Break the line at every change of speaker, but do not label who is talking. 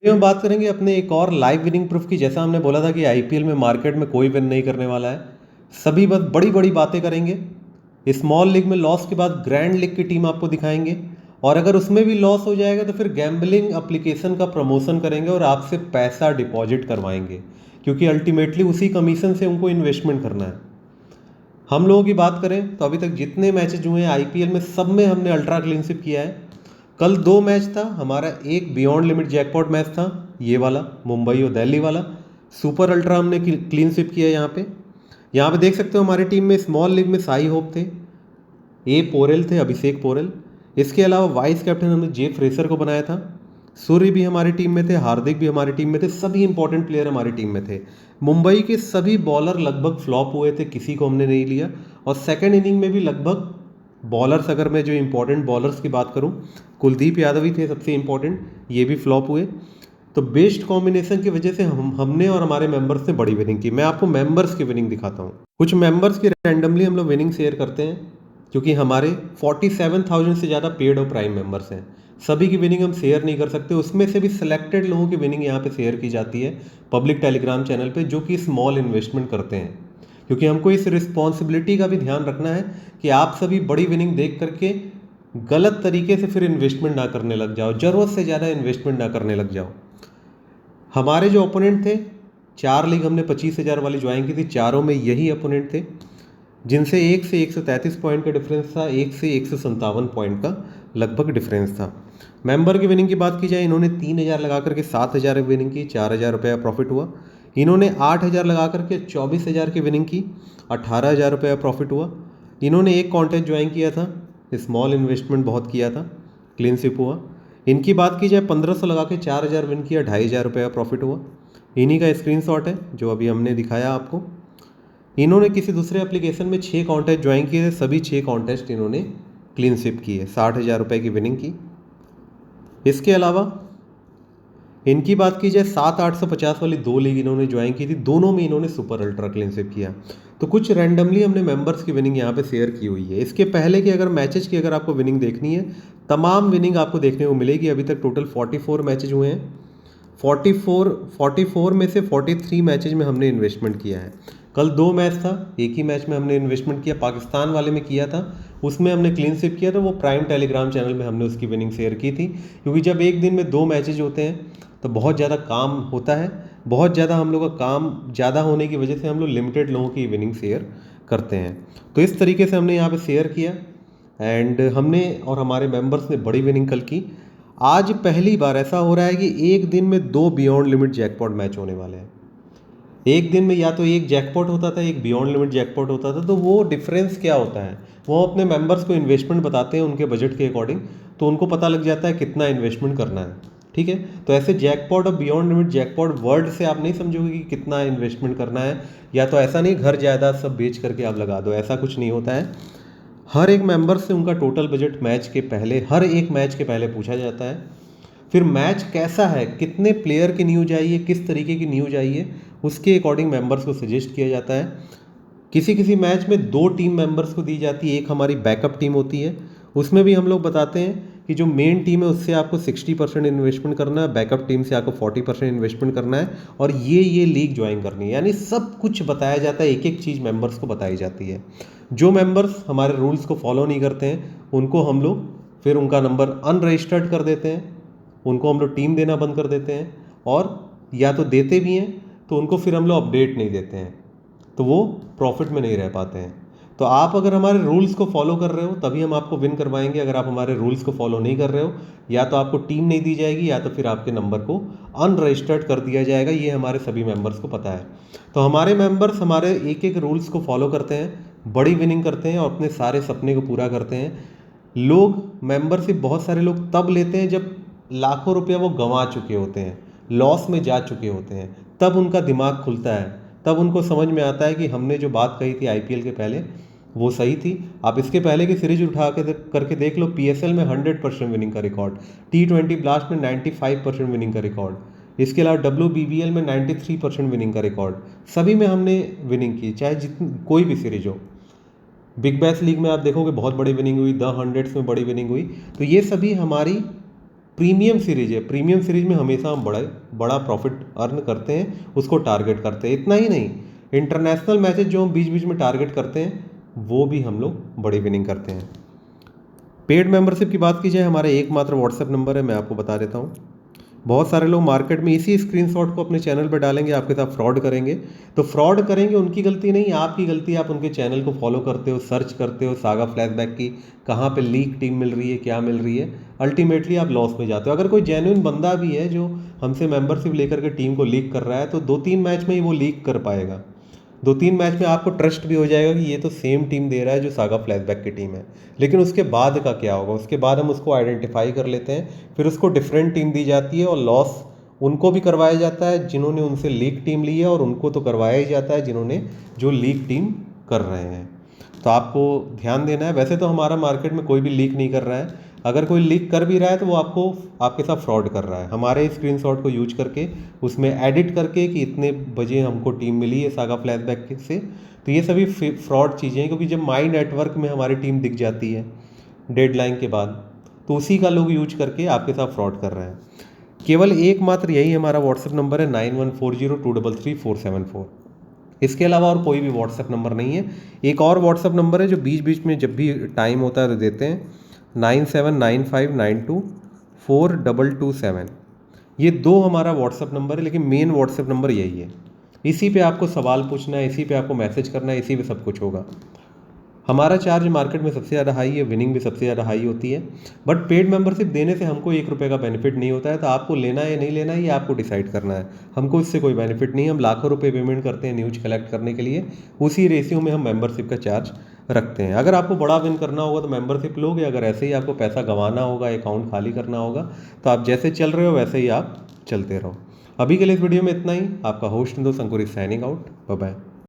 ये हम बात करेंगे अपने एक और लाइव विनिंग प्रूफ की। जैसा हमने बोला था कि आईपीएल में मार्केट में कोई विन नहीं करने वाला है, सभी बस बड़ी बड़ी बातें करेंगे। स्मॉल लीग में लॉस के बाद ग्रैंड लीग की टीम आपको दिखाएंगे, और अगर उसमें भी लॉस हो जाएगा तो फिर गैम्बलिंग एप्लीकेशन का प्रमोशन करेंगे और आपसे पैसा डिपॉजिट करवाएंगे, क्योंकि अल्टीमेटली उसी कमीशन से उनको इन्वेस्टमेंट करना है। हम लोगों की बात करें तो अभी तक जितने मैचेज हुए हैं आईपीएल में, सब में हमने अल्ट्रा क्लीनशिप किया है। कल 2 मैच था हमारा, एक बियॉन्ड लिमिट जैकपॉट मैच था, ये वाला मुंबई और दिल्ली वाला। सुपर अल्ट्रा हमने क्लीन स्विप किया है यहाँ पे देख सकते हो। हमारी टीम में स्मॉल लीग में साई होप थे, ए पोरेल थे, अभिषेक पोरेल। इसके अलावा वाइस कैप्टन हमने जे फ्रेसर को बनाया था। सूर्य भी हमारी टीम में थे, हार्दिक भी हमारी टीम में थे, सभी इंपॉर्टेंट प्लेयर हमारी टीम में थे। मुंबई के सभी बॉलर लगभग फ्लॉप हुए थे, किसी को हमने नहीं लिया। और सेकेंड इनिंग में भी लगभग बॉलर्स, अगर मैं जो इंपॉर्टेंट बॉलर्स की बात करूं, कुलदीप यादव ही थे सबसे इंपॉर्टेंट, ये भी फ्लॉप हुए। तो बेस्ट कॉम्बिनेशन की वजह से हमने और हमारे मेंबर्स ने बड़ी विनिंग की। मैं आपको मेंबर्स की विनिंग दिखाता हूँ। कुछ मेंबर्स की रैंडमली हम लोग विनिंग शेयर करते हैं, क्योंकि हमारे 47,000 से ज़्यादा पेड और प्राइम मेंबर्स हैं। सभी की विनिंग हम शेयर नहीं कर सकते, उसमें से भी सिलेक्टेड लोगों की विनिंग यहाँ पे शेयर की जाती है पब्लिक टेलीग्राम चैनल पे, जो कि स्मॉल इन्वेस्टमेंट करते हैं। क्योंकि हमको इस रिस्पॉन्सिबिलिटी का भी ध्यान रखना है कि आप सभी बड़ी विनिंग देख करके गलत तरीके से फिर इन्वेस्टमेंट ना करने लग जाओ, ज़रूरत से ज़्यादा इन्वेस्टमेंट ना करने लग जाओ। हमारे जो ओपोनेंट थे, 4 लीग हमने 25,000 वाली ज्वाइन की थी, चारों में यही ओपोनेंट थे, जिनसे 1 से 133 पॉइंट का डिफरेंस था, 1 से 157 पॉइंट का लगभग डिफरेंस था। मेंबर की विनिंग की बात की जाए, इन्होंने 3,000 लगा करके 7,000 विनिंग की, 4,000 रुपया प्रॉफिट हुआ। इन्होंने 8,000 लगा करके 24,000 की विनिंग की, 18,000 रुपया प्रॉफिट हुआ। इन्होंने एक कॉन्टेस्ट ज्वाइन किया था, स्मॉल इन्वेस्टमेंट बहुत किया था, क्लीन स्विप हुआ। इनकी बात की जाए, 1,500 लगा के 4,000 विन किया, 2,500 रुपया प्रॉफिट हुआ। इन्हीं का स्क्रीनशॉट है जो अभी हमने दिखाया आपको। इन्होंने किसी दूसरे एप्लीकेशन में 6 कॉन्टेस्ट ज्वाइन किए थे, सभी 6 कॉन्टेस्ट इन्होंने क्लीन स्विप किए, 60,000 रुपये की विनिंग की। इसके अलावा इनकी बात की जाए, 7,850 वाली 2 लीग इन्होंने ज्वाइन की थी, दोनों में इन्होंने सुपर अल्ट्रा क्लीन स्विप किया। तो कुछ रैंडमली हमने मेंबर्स की विनिंग यहाँ पे शेयर की हुई है। इसके पहले की अगर मैचेज की अगर आपको विनिंग देखनी है, तमाम विनिंग आपको देखने को मिलेगी। अभी तक टोटल 44 मैचेज हुए हैं। 44 में से 43 मैचेज में हमने इन्वेस्टमेंट किया है। कल 2 मैच था, एक ही मैच में हमने इन्वेस्टमेंट किया, पाकिस्तान वाले में किया था, उसमें हमने क्लीन स्विप किया था। वो प्राइम टेलीग्राम चैनल में हमने उसकी विनिंग शेयर की थी, क्योंकि जब एक दिन में 2 मैचेज होते हैं तो बहुत ज़्यादा काम होता है, बहुत ज़्यादा हम लोग का काम ज़्यादा होने की वजह से हम लोग लिमिटेड लोगों की विनिंग शेयर करते हैं। तो इस तरीके से हमने यहाँ पे शेयर किया, एंड हमने और हमारे मेंबर्स ने बड़ी विनिंग कल की। आज पहली बार ऐसा हो रहा है कि एक दिन में 2 बियॉन्ड लिमिट जैकपॉट मैच होने वाले हैं। एक दिन में या तो एक जैकपॉट होता था, एक बियॉन्ड लिमिट जैकपॉट होता था। तो वो डिफरेंस क्या होता है, वो अपने मेंबर्स को इन्वेस्टमेंट बताते हैं उनके बजट के अकॉर्डिंग, तो उनको पता लग जाता है कितना इन्वेस्टमेंट करना है। ठीक है, तो ऐसे जैकपॉट और बियॉन्ड लिमिट जैकपॉट वर्ड से आप नहीं समझोगे कि कितना इन्वेस्टमेंट करना है, या तो ऐसा नहीं घर जायदाद सब बेच करके आप लगा दो, ऐसा कुछ नहीं होता है। हर एक मेंबर से उनका टोटल बजट मैच के पहले, हर एक मैच के पहले पूछा जाता है। फिर मैच कैसा है, कितने प्लेयर की न्यूज आई है, किस तरीके की न्यूज आई है, उसके अकॉर्डिंग मेंबर्स को सजेस्ट किया जाता है। किसी किसी मैच में 2 टीम मेंबर्स को दी जाती है, एक हमारी बैकअप टीम होती है, उसमें भी हम लोग बताते हैं कि जो मेन टीम है उससे आपको 60% इन्वेस्टमेंट करना है, बैकअप टीम से आपको 40% इन्वेस्टमेंट करना है, और ये लीग ज्वाइन करनी है। यानी सब कुछ बताया जाता है, एक एक चीज़ मेंबर्स को बताई जाती है। जो मेंबर्स हमारे रूल्स को फॉलो नहीं करते हैं, उनको हम लोग फिर उनका नंबर अनरजिस्टर्ड कर देते हैं, उनको हम लोग टीम देना बंद कर देते हैं, और या तो देते भी हैं तो उनको फिर हम लोग अपडेट नहीं देते हैं, तो वो प्रॉफिट में नहीं रह पाते हैं। तो आप अगर हमारे रूल्स को फॉलो कर रहे हो तभी हम आपको विन करवाएंगे। अगर आप हमारे रूल्स को फॉलो नहीं कर रहे हो, या तो आपको टीम नहीं दी जाएगी, या तो फिर आपके नंबर को अनरजिस्टर्ड कर दिया जाएगा। ये हमारे सभी मेंबर्स को पता है। तो हमारे मेंबर्स हमारे एक एक रूल्स को फॉलो करते हैं, बड़ी विनिंग करते हैं और अपने सारे सपने को पूरा करते हैं। लोग मेंबरशिप बहुत सारे लोग तब लेते हैं जब लाखों रुपया वो गंवा चुके होते हैं, लॉस में जा चुके होते हैं, तब उनका दिमाग खुलता है, तब उनको समझ में आता है कि हमने जो बात कही थी आईपीएल के पहले वो सही थी। आप इसके पहले की सीरीज उठा के करके देख लो, पीएसएल में 100% विनिंग का रिकॉर्ड, T20 ब्लास्ट में 95% विनिंग का रिकॉर्ड, इसके अलावा WBBL में 93% विनिंग का रिकॉर्ड, सभी में हमने विनिंग की, चाहे जितनी कोई भी सीरीज हो। बिग बैश लीग में आप देखोगे बहुत बड़ी विनिंग हुई, द हंड्रेड्स में बड़ी विनिंग हुई। तो ये सभी हमारी प्रीमियम सीरीज है, प्रीमियम सीरीज में हमेशा हम बड़ा प्रॉफिट अर्न करते हैं, उसको टारगेट करते हैं। इतना ही नहीं, इंटरनेशनल मैचेज जो हम बीच बीच में टारगेट करते हैं वो भी हम लोग बड़ी विनिंग करते हैं। पेड मेंबरशिप की बात की जाए, हमारा एकमात्र व्हाट्सएप नंबर है, मैं आपको बता देता हूँ। बहुत सारे लोग मार्केट में इसी स्क्रीनशॉट को अपने चैनल पर डालेंगे, आपके साथ फ्रॉड करेंगे। तो फ्रॉड करेंगे, उनकी गलती नहीं, आपकी गलती। आप उनके चैनल को फॉलो करते हो, सर्च करते हो सागा फ्लैशबैक की, कहाँ पे लीक टीम मिल रही है, क्या मिल रही है, अल्टीमेटली आप लॉस में जाते हो। अगर कोई जेन्युइन बंदा भी है जो हमसे मेंबरशिप लेकर के टीम को लीक कर रहा है, तो 2-3 मैच में ही वो लीक कर पाएगा। 2-3 मैच में आपको ट्रस्ट भी हो जाएगा कि ये तो सेम टीम दे रहा है जो सागा फ्लैशबैक की टीम है। लेकिन उसके बाद का क्या होगा, उसके बाद हम उसको आइडेंटिफाई कर लेते हैं, फिर उसको डिफरेंट टीम दी जाती है और लॉस उनको भी करवाया जाता है जिन्होंने उनसे लीक टीम ली है, और उनको तो करवाया ही जाता है जिन्होंने जो लीक टीम कर रहे हैं। तो आपको ध्यान देना है। वैसे तो हमारा मार्केट में कोई भी लीक नहीं कर रहा है, अगर कोई लीक कर भी रहा है तो वो आपके साथ फ्रॉड कर रहा है। हमारे स्क्रीनशॉट को यूज करके उसमें एडिट करके कि इतने बजे हमको टीम मिली है सागा फ्लैशबैक से, तो ये सभी फ्रॉड चीज़ें हैं। क्योंकि जब माई नेटवर्क में हमारी टीम दिख जाती है डेडलाइन के बाद, तो उसी का लोग यूज करके आपके साथ फ्रॉड कर रहे हैं। केवल एकमात्र यही हमारा व्हाट्सएप नंबर है, 9140233474। इसके अलावा और कोई भी व्हाट्सएप नंबर नहीं है। एक और व्हाट्सएप नंबर है जो बीच बीच में जब भी टाइम होता है तो देते हैं, 9795924227। ये दो हमारा व्हाट्सएप नंबर है, लेकिन मेन व्हाट्सएप नंबर यही है। इसी पे आपको सवाल पूछना है, इसी पे आपको मैसेज करना है, इसी पे सब कुछ होगा। हमारा चार्ज मार्केट में सबसे ज़्यादा हाई है, विनिंग भी सबसे ज़्यादा हाई होती है। बट पेड मेंबरशिप देने से हमको 1 रुपये का बेनिफिट नहीं होता है। तो आपको लेना है या नहीं लेना है, ये आपको डिसाइड करना है। हमको इससे कोई बेनिफिट नहीं है। हम लाखों रुपए पेमेंट करते हैं न्यूज कलेक्ट करने के लिए, उसी रेशियो में हम मेंबरशिप का चार्ज रखते हैं। अगर आपको बड़ा विन करना होगा तो मेंबरशिप लोगे, अगर ऐसे ही आपको पैसा गंवाना होगा, अकाउंट खाली करना होगा, तो आप जैसे चल रहे हो वैसे ही आप चलते रहो। अभी के लिए इस वीडियो में इतना ही। आपका होस्ट दोस्त Ankur signing out. Bye bye.